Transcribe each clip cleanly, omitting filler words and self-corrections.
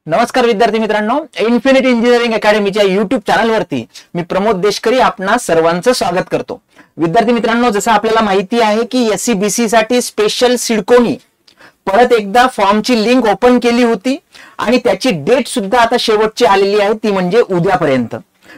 नमस्कार विद्यार्थी मित्रांनो, इन्फिनिटी इंजिनिअरिंग अकॅडमीच्या युट्यूब चॅनलवरती मी प्रमोद देशकरी आपणा सर्वांचं स्वागत करतो। विद्यार्थी मित्रांनो, जसं आपल्याला माहिती आहे की एससीबीसी साठी स्पेशल सिडकोनी परत एकदा फॉर्मची लिंक ओपन केली होती आणि त्याची डेट सुद्धा आता शेवटची आलेली आहे, ती म्हणजे उद्यापर्यंत।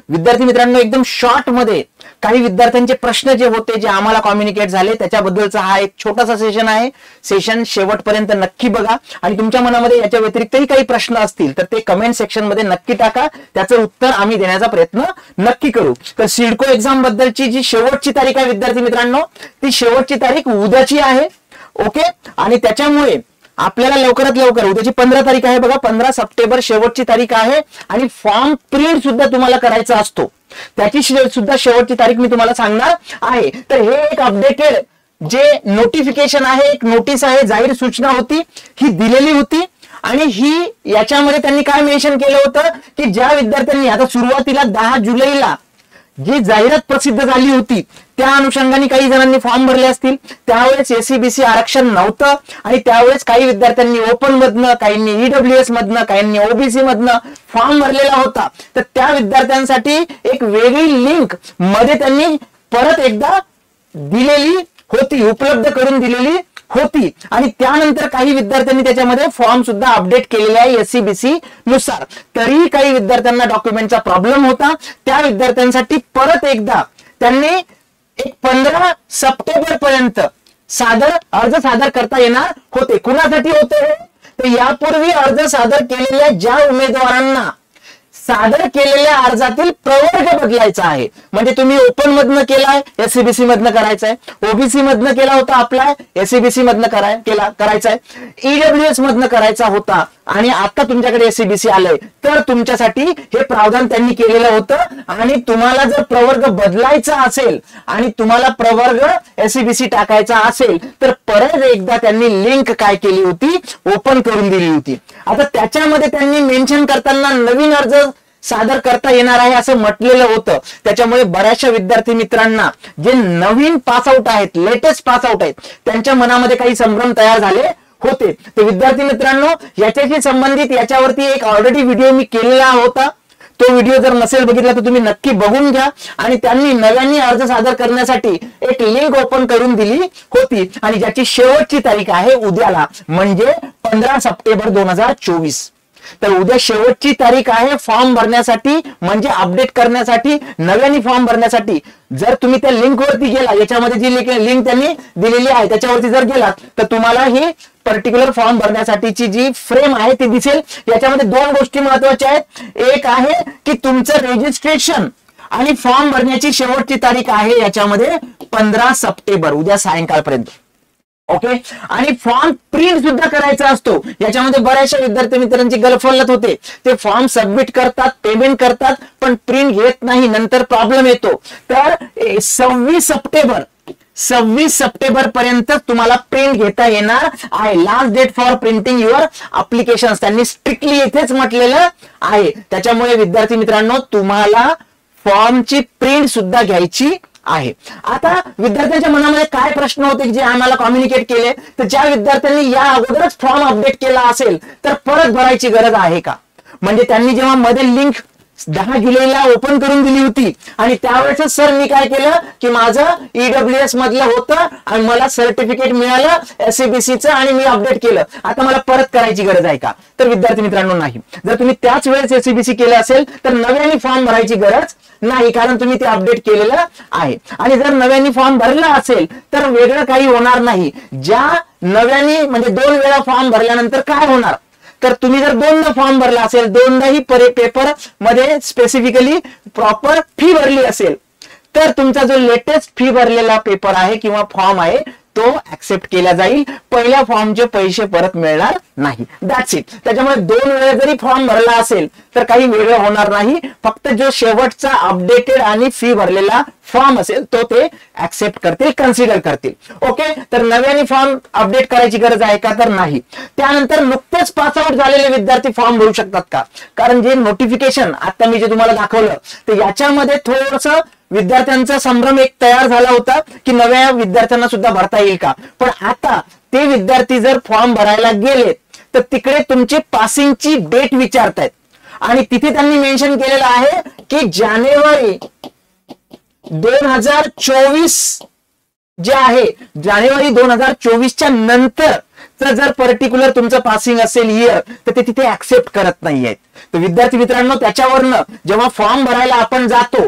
विद्यार्थी मित्रांनो, एकदम शॉर्ट मध्ये काही विद्यार्थ्यांचे प्रश्न जे होते, जे आम्हाला कम्युनिकेट झाले, त्याच्याबद्दलचा हा एक छोटासा सेशन आहे। सेशन शेवटपर्यंत नक्की बघा आणि तुमच्या मनामध्ये याच्या व्यतिरिक्तही काही प्रश्न असतील तर ते कमेंट सेक्शन मध्ये नक्की टाका, त्याचं उत्तर आम्ही देण्याचा प्रयत्न नक्की करू। तर सिडको एक्झाम बद्दलची जी शेवटची तारीख आहे विद्यार्थी मित्रांनो, ती शेवटची तारीख उद्याची आहे। ओके, आणि त्याच्यामुळे आपल्याला लवकरात लवकर उद्याची 15 तारीख आहे बघा, 15 सप्टेंबर शेवटची तारीख आहे आणि फॉर्म प्रिंट सुद्धा तुम्हाला करायचा असतो, त्याची सुद्धा शेवटची तारीख मी तुम्हाला सांगणार आहे। तर हे एक अपडेटेड जे नोटिफिकेशन आहे, एक नोटीस आहे, जाहीर सूचना होती, ही दिलेली होती आणि ही याच्यामध्ये त्यांनी काय मेन्शन केलं होतं की ज्या विद्यार्थ्यांनी आता सुरुवातीला 10 जुलैला जी जाहिरात प्रसिद्ध झाली होती त्या अनुषंगाने काही जणांनी फॉर्म भरले असतील, त्यावेळेस एससीबीसी आरक्षण नव्हतं आणि त्यावेळेस काही विद्यार्थ्यांनी ओपन मधनं, काहींनी ईडब्ल्यूएस मधनं, काहींनी ओबीसी मधनं फॉर्म भरलेला होता। तर त्या विद्यार्थ्यांसाठी एक वेगळी लिंक मध्ये त्यांनी परत एकदा दिलेली होती, उपलब्ध करून दिलेली होती आणि त्यानंतर काही विद्यार्थ्यांनी त्याच्यामध्ये फॉर्म सुद्धा अपडेट केलेले आहे एससीबीसी नुसार। तरी काही विद्यार्थ्यांना डॉक्युमेंटचा प्रॉब्लेम होता, त्या विद्यार्थ्यांसाठी परत एकदा त्यांनी एक 15 सप्टेंबर पर्यंत अर्ज सादर करता येणार होते। कुणासाठी होते तर यापूर्वी अर्ज सादर केलेल्या ज्या उमेदवारांना सादर केलेल्या अर्जातील प्रवर्ग बदलायचा आहे, म्हणजे तुम्ही ओपन मधनं केलाय एससीबीसी मधनं करायचंय, ओबीसी मधनं केला होता अप्लाय एससीबीसी मधनं करायचंय, ईडब्ल्यूएस मधनं करायचा होता आणि आता तुमच्याकडे एससीबीसी आलंय, तर तुमच्यासाठी हे प्रावधान त्यांनी केलेलं होतं। आणि तुम्हाला जर प्रवर्ग बदलायचा असेल आणि तुम्हाला प्रवर्ग एससीबीसी टाकायचा असेल तर परत एकदा त्यांनी लिंक काय केली होती, ओपन करून दिली होती। आता त्याच्यामध्ये त्यांनी मेन्शन करताना नवीन अर्ज सादर करता येणार आहे असं म्हटलेलं होतं, त्याच्यामुळे बऱ्याचशा विद्यार्थी मित्रांना जे नवीन पासआउट आहेत, लेटेस्ट पासआउट आहेत, त्यांच्या मनामध्ये काही संभ्रम तयार झाले होते। तर विद्यार्थी मित्रांनो, याच्याशी संबंधित याच्यावरती एक ऑलरेडी व्हिडिओ मी केलेला होता, तो व्हिडिओ जर नसेल बघितला तर तुम्ही नक्की बघून घ्या। आणि त्यांनी नव्याने अर्ज सादर करण्यासाठी एक लिंक ओपन करून दिली होती आणि ज्याची शेवटची तारीख आहे उद्याला, म्हणजे 15 सप्टेंबर 2024। तर उद्या शेवटची तारीख आहे फॉर्म भरण्यासाठी, म्हणजे अपडेट करण्यासाठी, नव्याने फॉर्म भरण्यासाठी। जर तुम्ही त्या लिंक वरती गेला, याच्यामध्ये जी लिंक त्यांनी दिलेली आहे त्याच्यावरती जर गेलात तर तुम्हाला ही पर्टिक्युलर फॉर्म भरण्यासाठीची जी फ्रेम आहे ती दिसेल। याच्यामध्ये दोन गोष्टी महत्वाच्या आहेत, एक आहे की तुमचं रजिस्ट्रेशन आणि फॉर्म भरण्याची शेवटची तारीख आहे याच्यामध्ये 15 सप्टेंबर उद्या सायंकाळपर्यंत। ओके, आणि फॉर्म प्रिंट सुद्धा करायचा असतो। याच्यामध्ये बऱ्याचशा विद्यार्थी मित्रांची गलफलत होते, ते फॉर्म सबमिट करतात, पेमेंट करतात, पण प्रिंट घेत नाही, नंतर प्रॉब्लेम येतो। तर 26 सप्टेंबर पर्यंत तुम्हाला प्रिंट घेता येणार आहे। Last date for printing your application त्यांनी स्ट्रिक्टली इथेच म्हटलेलं आहे। त्याच्यामुळे विद्यार्थी मित्रांनो, तुम्हाला फॉर्मची प्रिंट सुद्धा घ्यायची आहे। आता विद्यार्थ्यांच्या मनामध्ये काय प्रश्न होते जे आम्हाला कम्युनिकेट केले, तर ज्या विद्यार्थ्यांनी या अगोदरच फॉर्म अपडेट केला असेल तर परत भरायची गरज आहे का? म्हणजे त्यांनी जेव्हा मध्ये लिंक 10 जुलैला ओपन करून दिली होती आणि त्यावेळेस सर मी काय केलं की माझं ईडब्ल्यूएस मधलं होतं आणि मला सर्टिफिकेट मिळालं एससीबीसीचं आणि मी अपडेट केलं, आता मला परत करायची गरज आहे का? तर विद्यार्थी मित्रांनो नाही। जर तुम्ही त्याच वेळेस एससीबीसी केलं असेल तर नव्याने फॉर्म भरायची गरज नाही, कारण तुम्ही ते अपडेट केलेलं आहे। आणि जर नव्याने फॉर्म भरला असेल तर वेगळं काही होणार नाही। ज्या नव्याने म्हणजे 2 वेळा फॉर्म भरल्यानंतर काय होणार, तर तुम्ही जर 2दा फॉर्म भरला असेल, 2दाही पेपर मध्ये स्पेसिफिकली प्रॉपर फी भरली असेल, तर तुमचा जो लेटेस्ट फी भरलेला पेपर आहे किंवा फॉर्म आहे तो ऍक्सेप्ट केला जाईल, पहिल्या फॉर्मचे पैसे परत मिळणार नाही। That's it. त्याच्यामुळे 2 वेळा जरी फॉर्म भरला असेल तर काही वेगळं होणार नाही, फक्त जो शेवटचा अपडेटेड आणि फी भरलेला फॉर्म असेल तो ते ऍक्सेप्ट करतील, कन्सिडर करतील। ओके, तर नव्याने फॉर्म अपडेट करायची गरज आहे का? तर नाही। त्यानंतर नुकतेच पासआउट झालेले विद्यार्थी फॉर्म भरू शकतात का? कारण जे नोटिफिकेशन आता मी जे तुम्हाला दाखवलं तर याच्यामध्ये थोडंसं विद्यार्थ्यांचा संभ्रम एक तयार झाला होता की नव्या विद्यार्थ्यांना सुद्धा भरता येईल का, पण आता ते विद्यार्थी जर फॉर्म भरायला गेले तर तिकडे तुमची पासिंगची डेट विचारतायत आणि तिथे त्यांनी मेन्शन केलेलं आहे की जानेवारी 2024 जे आहे, जानेवारी 2024च्या नंतर जर पर्टिक्युलर तुमचं पासिंग असेल इयर तर ते तिथे ऍक्सेप्ट करत नाहीयेत. तर विद्यार्थी मित्रांनो, त्याच्यावरनं जेव्हा फॉर्म भरायला आपण जातो,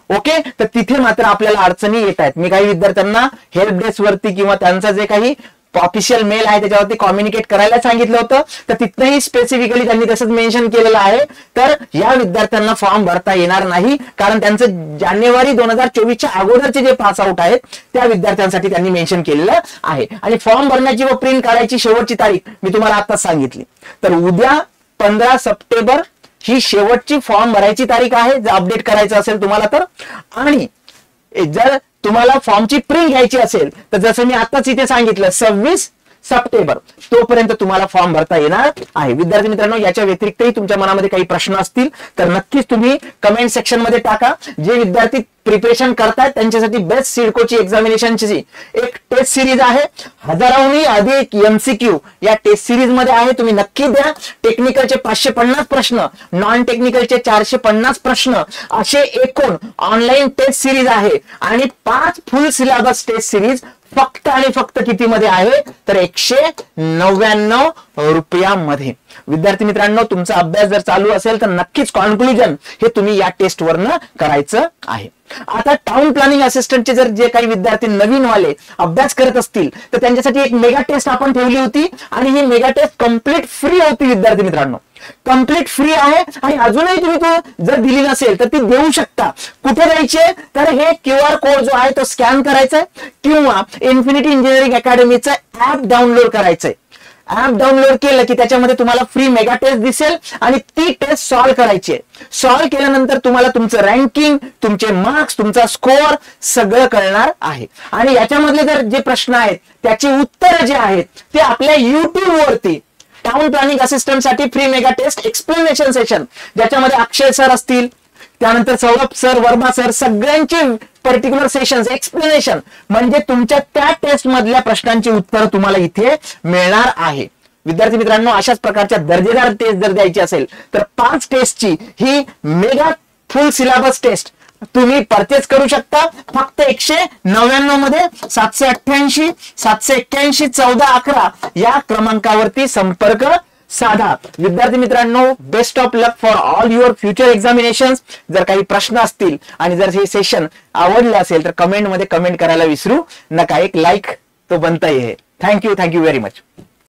ओके, तर तिथे मात्र आपल्याला अडचणी येत आहेत. मी काही विद्यार्थ्यांना हेल्प डेस्क वरती किंवा त्यांचा जे काही ऑफिशियल मेल आहे त्याच्यावरती कम्युनिकेट करायला सांगितलं होतं, तर तिथेही स्पेसिफिकली त्यांनी तसंच मेन्शन केलेलं आहे. तर या विद्यार्थ्यांना फॉर्म भरता येणार नाही, कारण त्यांचं जानेवारी 2024च्या अगोदरचे जे पास आउट आहेत त्या विद्यार्थ्यांसाठी त्यांनी मेन्शन केलेलं आहे. आणि फॉर्म भरण्याची व प्रिंट काढायची शेवटची तारीख मी तुम्हाला आताच सांगितली. तर उद्या 15 सप्टेंबर ही शेवटची फॉर्म भरायची तारीख आहे जर अपडेट करायचं असेल तुम्हाला तर. आणि जर तुम्हाला फॉर्मची प्रिंट घ्यायची असेल तर जसं मी आताच इथे सांगितलं 26 सप्टेंबर तोपर्यंत तुम्हाला फॉर्म भरता येणार आहे. विद्यार्थी मित्रांनो, याच्या व्यतिरिक्तही तुमच्या मनामध्ये काही प्रश्न असतील तर नक्कीच तुम्ही कमेंट सेक्शन मध्ये टाका. जे विद्यार्थी प्रिपरेशन करतात त्यांच्यासाठी बेस्ट सिडकोची एक्झामिनेशनची एक टेस्ट सिरीज आहे, हजाराहूनही अधिक एमसीक्यू या टेस्ट सिरीज मध्ये आहे. तुम्ही नक्की द्या. टेक्निकलचे 550 प्रश्न, नॉन टेक्निकलचे 450 प्रश्न, असे एकूण ऑनलाईन टेस्ट सिरीज आहे. आणि 5 फुल सिलेबस टेस्ट सिरीज फक्त आणि फक्त कितीमध्ये आहे तर 199 रुपयामध्ये. विद्यार्थी मित्रांनो, तुमचा अभ्यास जर चालू असेल तर नक्कीच कॉन्क्लुजन हे तुम्ही या टेस्ट वरनं करायचं आहे. आता टाउन प्लॅनिंग असिस्टंटचे जर जे काही विद्यार्थी नवीन वाले अभ्यास करत असतील तर त्यांच्यासाठी एक मेगा टेस्ट आपण ठेवली होती आणि ही मेगा टेस्ट कम्प्लीट फ्री होती. विद्यार्थी मित्रांनो, कम्प्लीट फ्री आहे आणि अजूनही तुम्ही तो जर दिली नसेल तर ती देऊ शकता. कुठे द्यायचे तर हे QR कोड जो आहे तो स्कॅन करायचा किंवा इन्फिनिटी इंजिनिअरिंग अकॅडमीचं ऍप डाउनलोड करायचंय. ऍप डाउनलोड केलं की त्याच्यामध्ये तुम्हाला फ्री मेगा टेस्ट दिसेल आणि ती टेस्ट सॉल्व्ह करायची आहे. सॉल्व्ह केल्यानंतर तुम्हाला तुमचं रँकिंग, तुमचे मार्क्स, तुमचा स्कोअर सगळं कळणार आहे. आणि याच्यामधले जर जे प्रश्न आहेत त्याची उत्तरं जे आहेत ते आपल्या युट्यूब वरती टाउन प्लॅनिंग असिस्टंट साठी free mega test explanation session, ज्याच्यामध्ये अक्षय सर असतील, त्यानंतर सौरभ सर, वर्मा सर, सगळ्यांचे पर्टिक्युलर सेशन्स एक्सप्लेनेशन म्हणजे तुमच्या त्या टेस्ट मधल्या प्रश्नांची उत्तर तुम्हाला इथे मिळणार आहे. विद्यार्थी मित्रांनो, अशाच प्रकारच्या दर्जेदार टेस्ट जर द्यायची असेल तर 5 टेस्टची ही मेगा फुल सिलेबस टेस्ट तुम्ही परचेस करू शकता फक्त 199 मध्ये. 788 781 1411 या क्रमांकावरती संपर्क साधा. विद्यार्थी मित्रांनो, best of luck for all your future examinations. जर काही प्रश्न असतील आणि जर हे सेशन आवडलं असेल तर कमेंट मध्ये कमेंट करायला विसरू नका. एक लाईक तो बनता है. Thank you very much.